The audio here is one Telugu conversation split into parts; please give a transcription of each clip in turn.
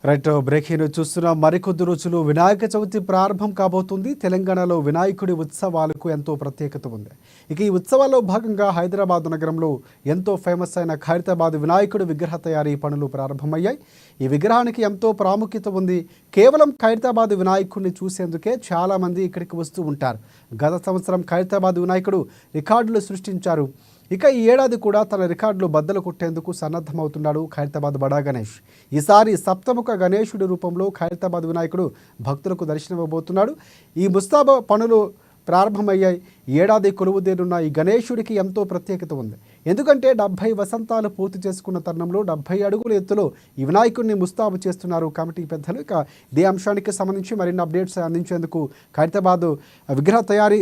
రైట్ బ్రేకింగ్ న్యూస్ చూస్తున్నాం. మరికొద్ది రోజులు వినాయక చవితి ప్రారంభం కాబోతుంది. తెలంగాణలో వినాయకుడి ఉత్సవాలకు ఎంతో ప్రత్యేకత ఉంది. ఇక ఈ ఉత్సవాల్లో భాగంగా హైదరాబాద్ నగరంలో ఎంతో ఫేమస్ అయిన ఖైరతాబాద్ వినాయకుడి విగ్రహ తయారీ పనులు ప్రారంభమయ్యాయి. ఈ విగ్రహానికి ఎంతో ప్రాముఖ్యత ఉంది. కేవలం ఖైరతాబాద్ వినాయకుడిని చూసేందుకే చాలామంది ఇక్కడికి వస్తూ ఉంటారు. గత సంవత్సరం ఖైరతాబాద్ వినాయకుడు రికార్డులు సృష్టించారు. ఇక ఈ ఏడాది కూడా తన రికార్డులు బద్దలు కొట్టేందుకు సన్నద్ధమవుతున్నాడు ఖైరతాబాద్ బడా గణేష్. ఈసారి సప్తముఖ గణేశుడి రూపంలో ఖైరతాబాద్ వినాయకుడు భక్తులకు దర్శనమివ్వబోతున్నాడు. ఈ ముస్తాబా పనులు ప్రారంభమయ్యాయి. ఏడాది కొలువుదేరున్న ఈ గణేశుడికి ఎంతో ప్రత్యేకత ఉంది. ఎందుకంటే 70 వసంతాలు పూర్తి చేసుకున్న తరుణంలో 70 అడుగుల ఎత్తులో ఈ వినాయకుడిని ముస్తాబు చేస్తున్నారు కమిటీ పెద్దలు. ఇక ఇదే అంశానికి సంబంధించి మరిన్ని అప్డేట్స్ అందించేందుకు ఖైరతాబాద్ విగ్రహ తయారీ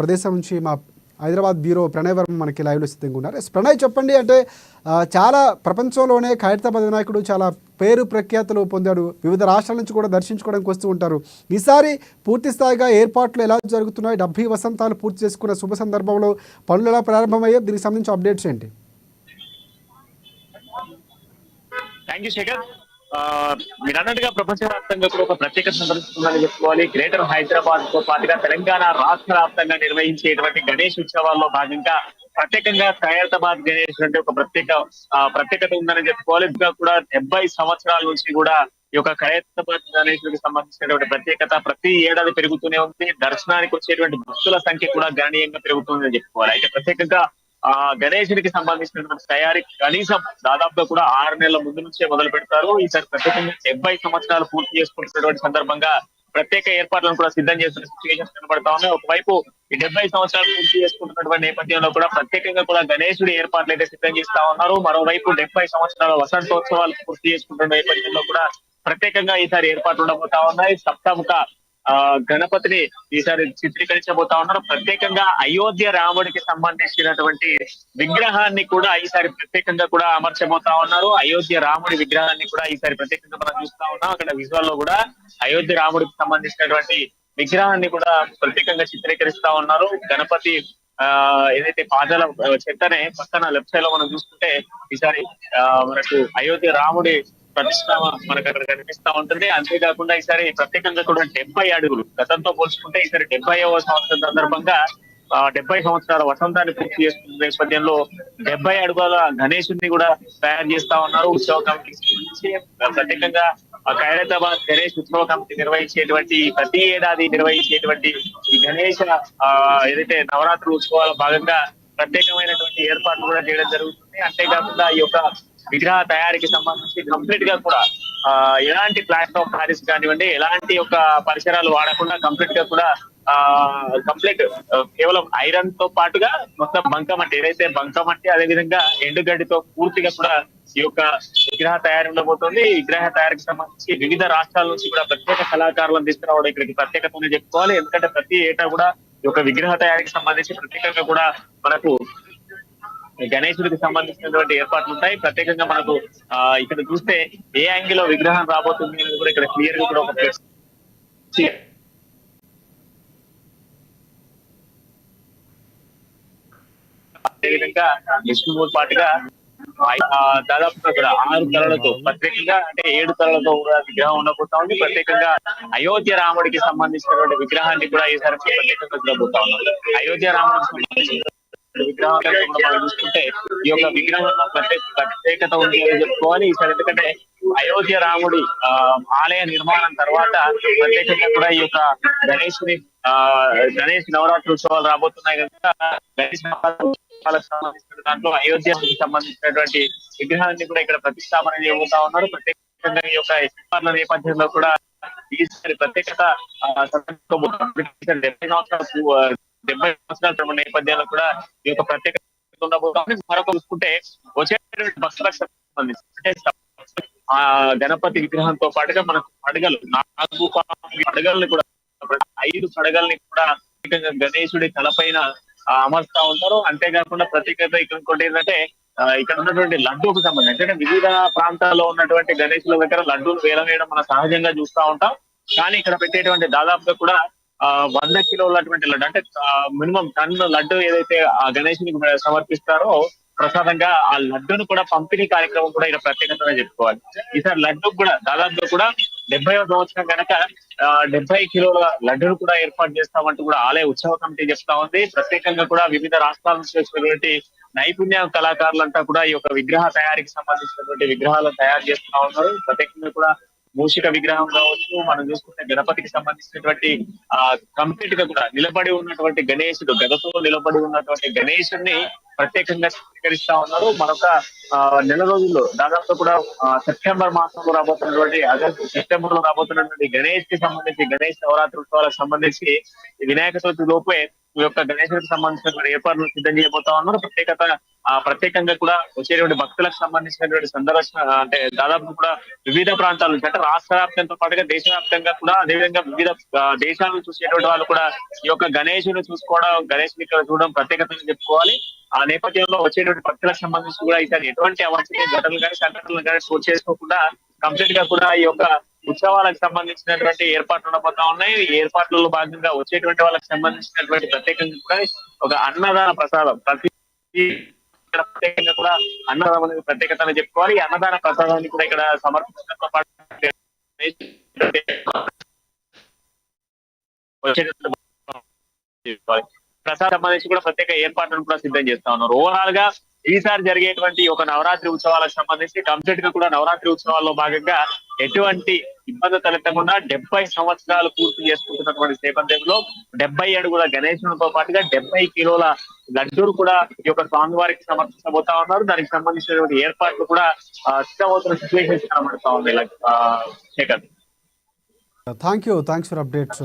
ప్రదేశం నుంచి మా హైదరాబాద్ బ్యూరో ప్రణయ్ వర్మ మనకి లైవ్లో సిద్ధంగా ఉన్నారు. ప్రణయ్, చెప్పండి. అంటే చాలా ప్రపంచంలోనే ఖైరతాబాద్ వినాయకుడు చాలా పేరు ప్రఖ్యాతులు పొందాడు. వివిధ రాష్ట్రాల నుంచి కూడా దర్శించుకోవడానికి వస్తూ ఉంటారు. ఈసారి పూర్తి స్థాయిగా ఏర్పాట్లు ఎలా జరుగుతున్నాయి? 70 వసంతాలు పూర్తి చేసుకున్న శుభ సందర్భంలో పనులు ఎలా ప్రారంభమయ్యాయి? దీనికి సంబంధించి అప్డేట్స్ ఏంటి? Thank you Shekhar. మీరు అన్నట్టుగా ప్రపంచవ్యాప్తంగా కూడా ఒక ప్రత్యేకత సందర్శిస్తుందని చెప్పుకోవాలి. గ్రేటర్ హైదరాబాద్ తో పాటుగా తెలంగాణ రాష్ట్ర వ్యాప్తంగా నిర్వహించేటువంటి గణేష్ ఉత్సవాల్లో భాగంగా ప్రత్యేకంగా ఖైరతాబాద్ గణేష్ అంటే ఒక ప్రత్యేకత ఉందని చెప్పుకోవాలి. ఇంకా కూడా 70 సంవత్సరాల నుంచి కూడా ఈ యొక్క ఖైరతాబాద్ గణేశుడికి సంబంధించినటువంటి ప్రత్యేకత ప్రతి ఏడాది పెరుగుతూనే ఉంది. దర్శనానికి వచ్చేటువంటి భక్తుల సంఖ్య కూడా గణనీయంగా పెరుగుతుందని చెప్పుకోవాలి. అయితే ప్రత్యేకంగా గణేశుడికి సంబంధించినటువంటి తయారీ కనీసం దాదాపుగా కూడా 6 నెలల ముందు నుంచే మొదలు పెడతారు. ఈసారి ప్రత్యేకంగా 70 సంవత్సరాలు పూర్తి చేసుకుంటున్నటువంటి సందర్భంగా ప్రత్యేక ఏర్పాట్లను కూడా సిద్ధం చేస్తున్న సిచ్యువేషన్స్ కనబడతా ఉన్నాయి. ఒకవైపు ఈ 70 సంవత్సరాలు పూర్తి చేసుకుంటున్నటువంటి నేపథ్యంలో కూడా ప్రత్యేకంగా కూడా గణేశుడి ఏర్పాట్లు అయితే సిద్ధం చేస్తా ఉన్నారు. మరోవైపు 70 సంవత్సరాల వసంతోత్సవాలు పూర్తి చేసుకుంటున్న నేపథ్యంలో కూడా ప్రత్యేకంగా ఈసారి ఏర్పాట్లు ఉండబోతా ఉన్నాయి. సప్తముఖ గణపతిని ఈసారి చిత్రీకరించబోతా ఉన్నారు. ప్రత్యేకంగా అయోధ్య రాముడికి సంబంధించినటువంటి విగ్రహాన్ని కూడా ఈసారి ప్రత్యేకంగా కూడా అమర్చబోతా ఉన్నారు. అయోధ్య రాముడి విగ్రహాన్ని కూడా ఈసారి ప్రత్యేకంగా మనం చూస్తా ఉన్నాం. అక్కడ విజువల్ లో కూడా అయోధ్య రాముడికి సంబంధించినటువంటి విగ్రహాన్ని కూడా ప్రత్యేకంగా చిత్రీకరిస్తా ఉన్నారు. గణపతి ఏదైతే పాదాల చెత్తనే పక్కన లెఫ్ట్ సైడ్ లో మనం చూసుకుంటే ఈసారి మనకు అయోధ్య రాముడి ప్రతిష్ట మనకు అక్కడ కనిపిస్తా ఉంటుంది. అంతేకాకుండా ఈసారి ప్రత్యేకంగా కూడా 70 అడుగులు గతంతో పోల్చుకుంటే ఈసారి 70వ సంవత్సరం సందర్భంగా 70 సంవత్సరాల వసంతాన్ని పూర్తి చేస్తున్న నేపథ్యంలో 70 అడుగుల గణేశుడిని కూడా తయారు చేస్తా ఉన్నారు. ఉత్సవ కమిటీకి సంబంధించి ప్రత్యేకంగా ఖైరతాబాద్ గణేష్ ఉత్సవ కమిటీ నిర్వహించేటువంటి ప్రతి ఏడాది నిర్వహించేటువంటి ఈ గణేష ఏదైతే నవరాత్రి ఉత్సవాల భాగంగా ప్రత్యేకమైనటువంటి ఏర్పాట్లు కూడా చేయడం జరుగుతుంది. అంతేకాకుండా ఈ యొక్క విగ్రహ తయారీకి సంబంధించి కంప్లీట్ గా కూడా ఎలాంటి ప్లాట్ఫామ్ ప్యారిస్ కానివ్వండి, ఎలాంటి యొక్క పరిసరాలు వాడకుండా కంప్లీట్ గా కూడా కంప్లీట్ కేవలం ఐరన్ తో పాటుగా మొత్తం బంకమట్టి ఏదైతే బంకమట్టి అదే విధంగా ఎండుగడ్డితో పూర్తిగా కూడా ఈ యొక్క విగ్రహ తయారీ ఉండబోతుంది. ఈ విగ్రహ తయారీకి సంబంధించి వివిధ రాష్ట్రాల నుంచి కూడా ప్రత్యేక కళాకారులను తీసుకురావడం ఇక్కడికి ప్రత్యేకతని చెప్పుకోవాలి. ఎందుకంటే ప్రతి ఏటా కూడా ఈ యొక్క విగ్రహ తయారీకి సంబంధించి ప్రత్యేకంగా కూడా మనకు గణేశుడికి సంబంధించినటువంటి ఏర్పాట్లు ఉంటాయి. ప్రత్యేకంగా మనకు ఇక్కడ చూస్తే ఏ యాంగిల్ లో విగ్రహం రాబోతుంది అనేది కూడా ఇక్కడ క్లియర్ గా కూడా ఒక అదేవిధంగా విష్ణుమూర్తి పాటుగా దాదాపుగా కూడా 6 తలలతో ప్రత్యేకంగా అంటే 7 తలలతో కూడా విగ్రహం ఉండబోతా ఉంది. ప్రత్యేకంగా అయోధ్య రాముడికి సంబంధించినటువంటి విగ్రహాన్ని కూడా ఈసారి ప్రత్యేకంగా చూడబోతా ఉన్నారు. అయోధ్య రాముడికి సంబంధించిన విగ్రహాలను చూసుకుంటే ఈ యొక్క విగ్రహంలో ప్రత్యేకత ఉంది అని చెప్పుకోవాలి ఈసారి. ఎందుకంటే అయోధ్య రాముడి ఆలయ నిర్మాణం తర్వాత ప్రత్యేకంగా కూడా ఈ యొక్క గణేష్ నవరాత్రి ఉత్సవాలు రాబోతున్నాయి కనుక గణేష్ నవరాత్రి సంబంధించిన దాంట్లో అయోధ్యకి సంబంధించినటువంటి విగ్రహాన్ని కూడా ఇక్కడ ప్రతిష్టాపన చేయబోతా ఉన్నారు. ప్రత్యేకంగా ఈ యొక్క ఏర్పాట్ల నేపథ్యంలో కూడా ఈసారి ప్రత్యేకత 70 సంవత్సరాల నేపథ్యంలో కూడా ఈ యొక్క ప్రత్యేకత ఉండబోతుంది. మరొక చూసుకుంటే వచ్చేటువంటి భక్తులకు సంబంధించి అంటే గణపతి విగ్రహంతో పాటుగా మనకు పడగలు 4 పడగల్ని కూడా 5 పడగల్ని కూడా ప్రత్యేకంగా గణేశుడి తలపైన అమర్స్తా ఉంటారు. అంతేకాకుండా ప్రత్యేకత ఇక్కడ ఇంకోటి ఏంటంటే ఇక్కడ ఉన్నటువంటి లడ్డూకు సంబంధించి అంటే వివిధ ప్రాంతాల్లో ఉన్నటువంటి గణేశుల దగ్గర లడ్డూలు వేలం మనం సహజంగా చూస్తా ఉంటాం. కానీ ఇక్కడ పెట్టేటువంటి దాదాపుగా కూడా 100 కిలోల లడ్డు అంటే మినిమం టన్ లడ్డు ఏదైతే ఆ గణేశునికి సమర్పిస్తారో ప్రసాదంగా ఆ లడ్డూను కూడా పంపిణీ కార్యక్రమం కూడా ఇక్కడ ప్రత్యేకతగా చెప్పుకోవాలి. ఈసారి లడ్డు కూడా దాదాపుగా కూడా 70వ సంవత్సరం కనుక 70 కిలోల లడ్డూను కూడా ఏర్పాటు చేస్తామంటూ కూడా ఆలయ ఉత్సవ కమిటీ చెప్తా ఉంది. ప్రత్యేకంగా కూడా వివిధ రాష్ట్రాల నుంచి వచ్చినటువంటి నైపుణ్య కళాకారులంతా కూడా ఈ యొక్క విగ్రహ తయారీకి సంబంధించినటువంటి విగ్రహాలను తయారు చేస్తా ఉన్నారు. ప్రత్యేకంగా కూడా మూషిక విగ్రహం కావచ్చు, మనం చూసుకుంటే గణపతికి సంబంధించినటువంటి కంప్లీట్ గా కూడా నిలబడి ఉన్నటువంటి గణేశుడు, గదతో నిలబడి ఉన్నటువంటి గణేశుడిని ప్రత్యేకంగా స్వీకరిస్తా ఉన్నారు. మరొక నెల రోజుల్లో దాదాపు కూడా సెప్టెంబర్ మాసంలో రాబోతున్నటువంటి సెప్టెంబర్ లో రాబోతున్నటువంటి గణేష్ కి సంబంధించి గణేష్ నవరాత్రి ఉత్సవాలకు సంబంధించి వినాయక చవితి లోపే ఈ యొక్క గణేశుడికి సంబంధించినటువంటి ఏర్పాట్లు సిద్ధం చేయబోతా ఉన్నారు. ప్రత్యేకంగా కూడా వచ్చేటువంటి భక్తులకు సంబంధించినటువంటి సందర్శన అంటే దాదాపు కూడా వివిధ ప్రాంతాల నుంచి అంటే రాష్ట్ర వ్యాప్తంతో పాటుగా దేశవ్యాప్తంగా కూడా అదేవిధంగా వివిధ దేశాల నుంచి చూసేటువంటి వాళ్ళు కూడా ఈ యొక్క గణేశుని చూసుకోవడం, గణేశుని ఇక్కడ చూడడం ప్రత్యేకతగా చెప్పుకోవాలి. ఆ నేపథ్యంలో వచ్చేటువంటి భక్తులకు సంబంధించి కూడా ఈసారి ఎటువంటి అవాంఛనీయ ఘటనలు కానీ సంఘటనలు కానీ చోటు చేసుకోకుండా కంప్లీట్ గా కూడా ఈ యొక్క ఉత్సవాలకు సంబంధించినటువంటి ఏర్పాట్లు ఉండబోతా ఉన్నాయి. ఈ ఏర్పాట్లలో భాగంగా వచ్చేటువంటి వాళ్ళకి సంబంధించినటువంటి ప్రత్యేకంగా కూడా ఒక అన్నదాన ప్రసాదం ప్రత్యేకంగా కూడా అన్నదానం అనేది ప్రత్యేకతను చెప్పుకోవాలి. ఈ అన్నదాన ప్రసాదాన్ని కూడా ఇక్కడ సమర్పించడంతో పాటు ప్రసాదం సంబంధించి కూడా ప్రత్యేక ఏర్పాట్లను కూడా సిద్ధం చేస్తా ఉన్నారు. ఓవరాల్ గా ఈసారి జరిగేటువంటి ఒక నవరాత్రి ఉత్సవాలకు సంబంధించి కంప్లీట్ గా కూడా నవరాత్రి ఉత్సవాల్లో భాగంగా ఎటువంటి ఇబ్బంది తలెత్తకుండా 70 సంవత్సరాలు పూర్తి చేసుకుంటున్నటువంటి నేపథ్యంలో 70 అడుగుల గణేశునితో పాటుగా 70 కిలోల లడ్డూలు కూడా ఈ యొక్క స్వామివారికి సమర్పించబోతా ఉన్నారు. దానికి సంబంధించినటువంటి ఏర్పాట్లు కూడా సిద్ధమవుతున్న సిచ్యువేషన్స్ కనబడతా ఉంది. Shekhar, thanks for updates.